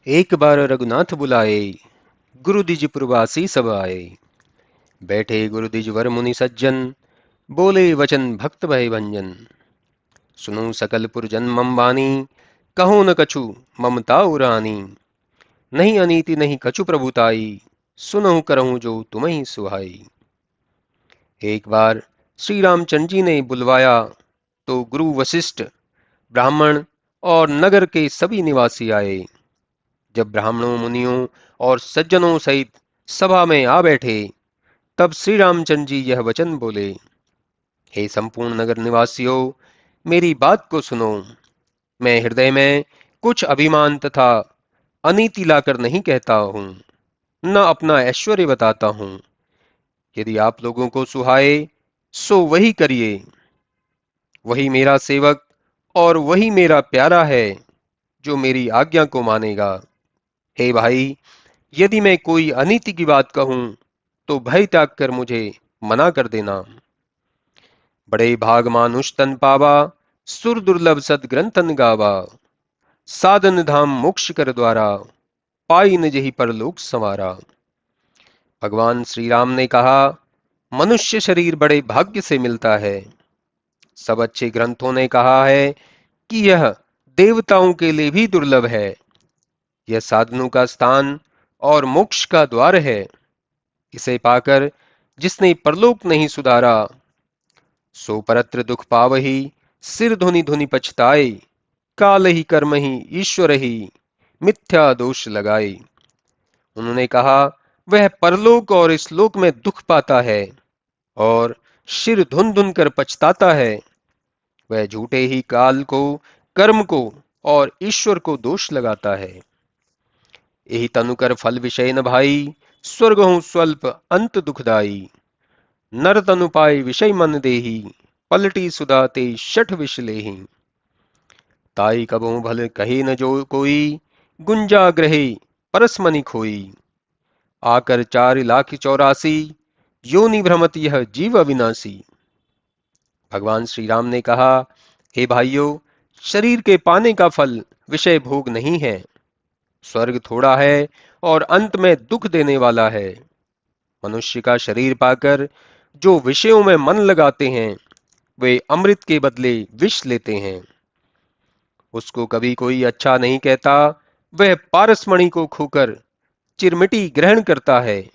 एक बार रघुनाथ बुलाए, गुरु दिज पुरवासी सब आए। बैठे गुरु दिज वर मुनि सज्जन, बोले वचन भक्त भय भंजन। सुनो सकल पुरजन मम बानी, कहो न कछु ममता उरानी। नहीं अनीति नहीं कछु प्रभुताई, सुनहु करहु जो तुम्हें सुहाई। एक बार श्री रामचंद्र जी ने बुलवाया तो गुरु वशिष्ठ, ब्राह्मण और नगर के सभी निवासी आए। जब ब्राह्मणों, मुनियों और सज्जनों सहित सभा में आ बैठे, तब श्री रामचंद्र जी यह वचन बोले। हे संपूर्ण नगर निवासियों, मेरी बात को सुनो। मैं हृदय में कुछ अभिमान तथा अनीति लाकर नहीं कहता हूं, न अपना ऐश्वर्य बताता हूं। यदि आप लोगों को सुहाए सो वही करिए। वही मेरा सेवक और वही मेरा प्यारा है जो मेरी आज्ञा को मानेगा। हे भाई, यदि मैं कोई अनीति की बात कहूं तो भय त्याग कर मुझे मना कर देना। बड़े भाग मानुष तन पावा, सुर दुर्लभ सद ग्रंथन गावा। साधन धाम मोक्ष कर द्वारा, पाई न जही परलोक संवारा। भगवान श्री राम ने कहा, मनुष्य शरीर बड़े भाग्य से मिलता है। सब अच्छे ग्रंथों ने कहा है कि यह देवताओं के लिए भी दुर्लभ है। यह साधनों का स्थान और मोक्ष का द्वार है। इसे पाकर जिसने परलोक नहीं सुधारा, सो परत्र दुख पावही, सिर धुनि धुनि पछताए। काल ही कर्म ही ईश्वर ही, मिथ्या दोष लगाए। उन्होंने कहा, वह परलोक और इस लोक में दुख पाता है और सिर धुन धुन कर पछताता है। वह झूठे ही काल को, कर्म को और ईश्वर को दोष लगाता है। यही तनुकर फल विषय न भाई, स्वर्ग हूं स्वल्प अंत दुखदाई। नर तनु पाए विषय मन देही, पलटी सुदाते शठ विष लेही। ताई कबहु भल कहे न जो कोई, गुंजा ग्रहे परसमनि खोई। आकर 4,84,000, योनि भ्रमत यह जीव अविनाशी। भगवान श्री राम ने कहा, हे भाइयों, शरीर के पाने का फल विषय भोग नहीं है। स्वर्ग थोड़ा है और अंत में दुख देने वाला है। मनुष्य का शरीर पाकर जो विषयों में मन लगाते हैं, वे अमृत के बदले विष लेते हैं। उसको कभी कोई अच्छा नहीं कहता। वह पारसमणि को खोकर चिरमिटी ग्रहण करता है।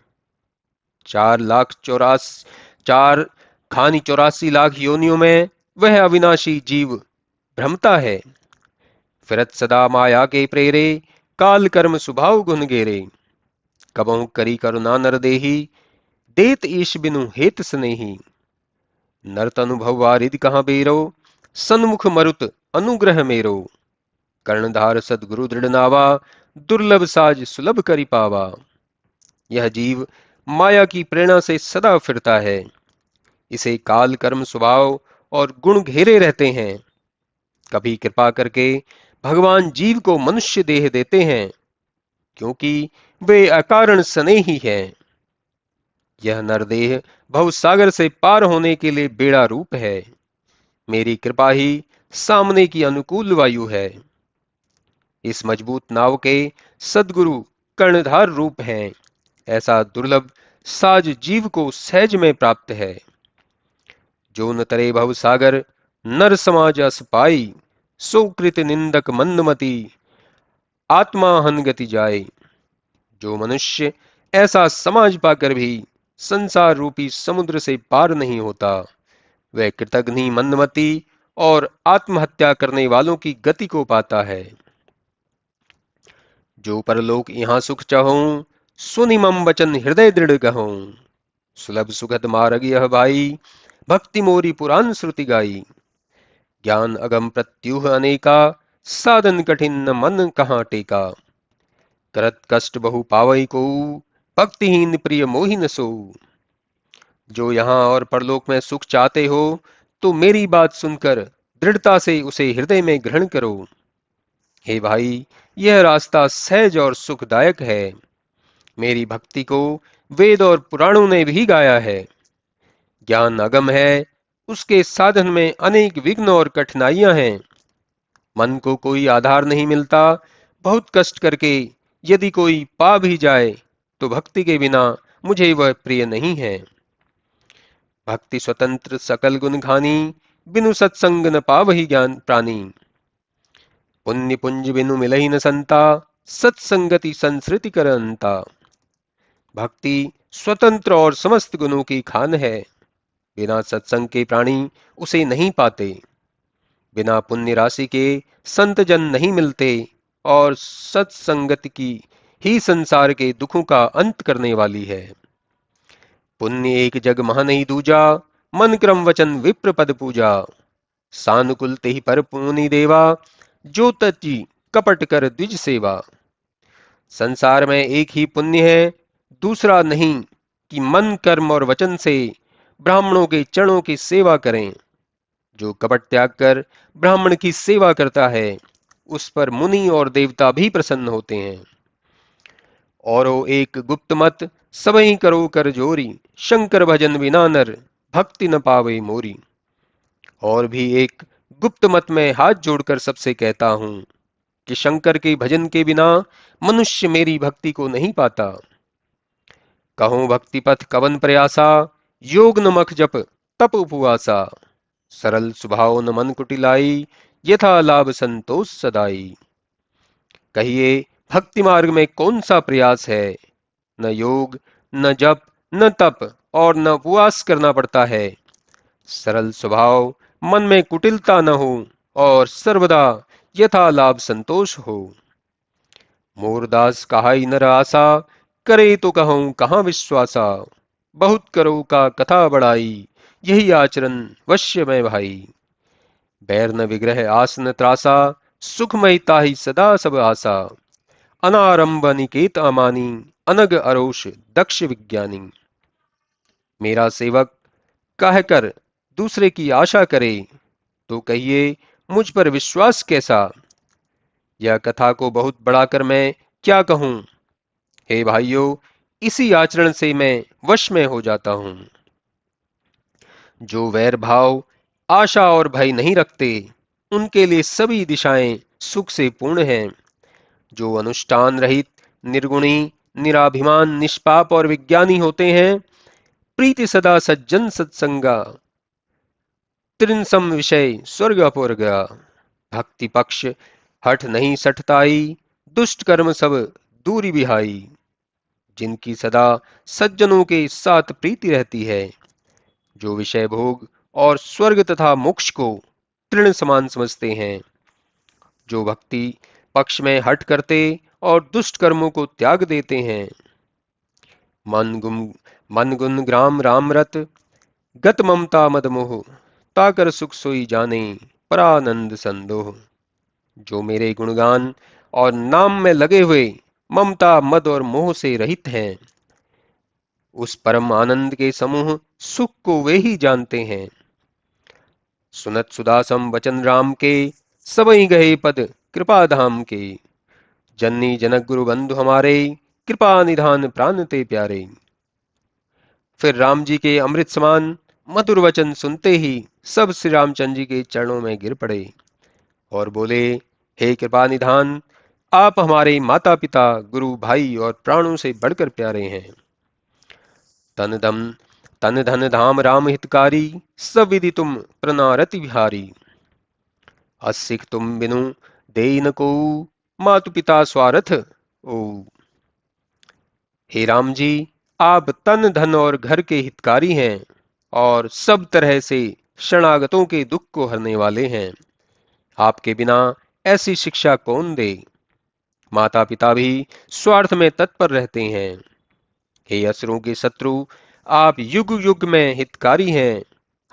4,84,000 योनियों में वह अविनाशी जीव भ्रमता है। फिरत सदा माया के प्रेरे, काल कर्म स्वभाव गुण गेरे। कबहु करी करुणा नर देही, देत ईश बिनु हेत स्नेही। नरत अनुभव वारिद कहाँ बेरो, सन्मुख मरुत अनुग्रह मेरो। कर्णधार सदगुरु दृढ़ नावा, दुर्लभ साज सुलभ करि पावा। यह जीव माया की प्रेरणा से सदा फिरता है। इसे काल कर्म स्वभाव और गुण घेरे रहते हैं। कभी कृपा करके भगवान जीव को मनुष्य देह देते हैं, क्योंकि वे अकारण स्नेही हैं। यह नरदेह भवसागर से पार होने के लिए बेड़ा रूप है। मेरी कृपा ही सामने की अनुकूल वायु है। इस मजबूत नाव के सदगुरु कर्णधार रूप हैं। ऐसा दुर्लभ साज जीव को सहज में प्राप्त है। जो न तरे भव सागर, नर समाज अस पाई। सो कृत निंदक मंदमती, आत्मा हन गति जाए। जो मनुष्य ऐसा समाज पाकर भी संसार रूपी समुद्र से पार नहीं होता, वह कृतघ्नि मंदमती और आत्महत्या करने वालों की गति को पाता है। जो परलोक यहाँ सुख चाहूं, सुनि मम वचन हृदय दृढ़ कहूं। सुलभ सुखद मार्ग यह भाई, भक्ति मोरी पुराण श्रुति गाई। ज्ञान अगम प्रत्युह अनेका, साधन कठिन न मन कहाँ टेका। करत कष्ट बहु पावई को, भक्तिहीन प्रिय मोहि न सो। जो यहाँ और परलोक में सुख चाहते हो, तो मेरी बात सुनकर दृढ़ता से उसे हृदय में ग्रहण करो। हे भाई, यह रास्ता सहज और सुखदायक है। मेरी भक्ति को वेद और पुराणों ने भी गाया है। ज्ञान अगम है, उसके साधन में अनेक विघ्न और कठिनाइयां हैं। मन को कोई आधार नहीं मिलता। बहुत कष्ट करके यदि कोई पा भी जाए तो भक्ति के बिना मुझे वह प्रिय नहीं है। भक्ति स्वतंत्र सकल गुण खानी, बिनु सत्संग न पावहि ज्ञान प्राणी। पुण्य पुंज बिनु मिलहि न संता, सत्संगति संसृति कर अंता। भक्ति स्वतंत्र और समस्त गुणों की खान है, बिना सत्संग के प्राणी उसे नहीं पाते। बिना पुण्य राशि के संत जन नहीं मिलते, और सत्संगति की ही संसार के दुखों का अंत करने वाली है। पुण्य एक जग महा नहीं दूजा, मन क्रम वचन विप्र पद पूजा। सानुकूल तेहि पर पुनि देवा, जो तजी कपट कर द्विज सेवा। संसार में एक ही पुण्य है, दूसरा नहीं, कि मन कर्म और वचन से ब्राह्मणों के चरणों की सेवा करें। जो कपट त्याग कर ब्राह्मण की सेवा करता है, उस पर मुनि और देवता भी प्रसन्न होते हैं। औरो एक गुप्त मत, सबई करो कर जोरी। शंकर भजन बिना नर, भक्ति न पावे मोरी। और भी एक गुप्त मत में हाथ जोड़कर सबसे कहता हूं कि शंकर के भजन के बिना मनुष्य मेरी भक्ति को नहीं पाता। कहो भक्ति पथ कवन प्रयासा, योग न मख जप तप उपवासा। सरल स्वभाव न मन कुटिलाई, यथा लाभ संतोष सदाई। कहिए भक्ति मार्ग में कौन सा प्रयास है। न योग, न जप, न तप और न उपवास करना पड़ता है। सरल स्वभाव, मन में कुटिलता न हो, और सर्वदा यथा लाभ संतोष हो। मोरदास कहाई नर आसा, करे तो कहूं कहां विश्वासा। बहुत करो का कथा बढ़ाई, यही आचरण वश्य में भाई। बैर न विग्रह आस न त्रासा, सुखमय ताहि सदा सब आसा। अनारंभ निकेत अमानी, अनग अरोष दक्ष विज्ञानी। मेरा सेवक कहकर दूसरे की आशा करे, तो कहिए मुझ पर विश्वास कैसा। यह कथा को बहुत बढ़ाकर मैं क्या कहूं। हे भाइयों, इसी आचरण से मैं वश में हो जाता हूं। जो वैर भाव, आशा और भय नहीं रखते, उनके लिए सभी दिशाएं सुख से पूर्ण हैं। जो अनुष्ठान रहित, निर्गुणी, निराभिमान, निष्पाप और विज्ञानी होते हैं, प्रीति सदा सज्जन सत्संगा। त्रिनसम विषय स्वर्ग अपूर्ग। भक्ति पक्ष हठ नहीं सठताई, दुष्ट कर्म सब दूरी बिहाई। जिनकी सदा सज्जनों के साथ प्रीति रहती है, जो विषय भोग और स्वर्ग तथा मोक्ष को तृण समान समझते हैं, जो भक्ति पक्ष में हट करते और दुष्ट कर्मों को त्याग देते हैं। मन गुण ग्राम राम रत, गत ममता मद मोह। ताकर सुख सोई जाने, परानंद संदोह। जो मेरे गुणगान और नाम में लगे हुए ममता मद और मोह से रहित हैं, उस परम आनंद के समूह सुख को वे ही जानते हैं। सुनत सुदासम वचन राम के, सबई गए पद कृपा धाम के। जननी जनक गुरु बंधु हमारे, कृपा निधान प्राण ते प्यारे। फिर राम जी के अमृत समान मधुर वचन सुनते ही सब श्री रामचंद्र जी के चरणों में गिर पड़े और बोले, हे कृपा निधान, आप हमारे माता पिता, गुरु, भाई और प्राणों से बढ़कर प्यारे हैं। तन धन धाम राम हितकारी, सब विधि तुम प्रनारति विहारी। असिख तुम बिनु देई न को, मातु पिता स्वार्थ ओ। हे राम जी, आप तन धन और घर के हितकारी हैं, और सब तरह से शरणागतों के दुख को हरने वाले हैं। आपके बिना ऐसी शिक्षा कौन दे। माता पिता भी स्वार्थ में तत्पर रहते हैं। हे असुरों के शत्रु, आप युग युग में हितकारी हैं।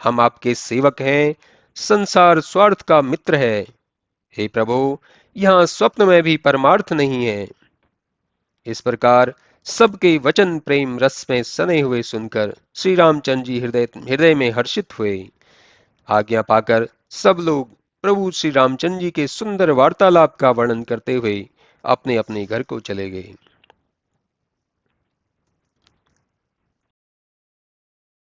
हम आपके सेवक हैं, संसार स्वार्थ का मित्र है। हे प्रभु, यहाँ स्वप्न में भी परमार्थ नहीं है। इस प्रकार सबके वचन प्रेम रस में सने हुए सुनकर श्री रामचंद्र जी हृदय में हर्षित हुए। आज्ञा पाकर सब लोग प्रभु श्री रामचंद्र जी के सुंदर वार्तालाप का वर्णन करते हुए अपने अपने घर को चले गए।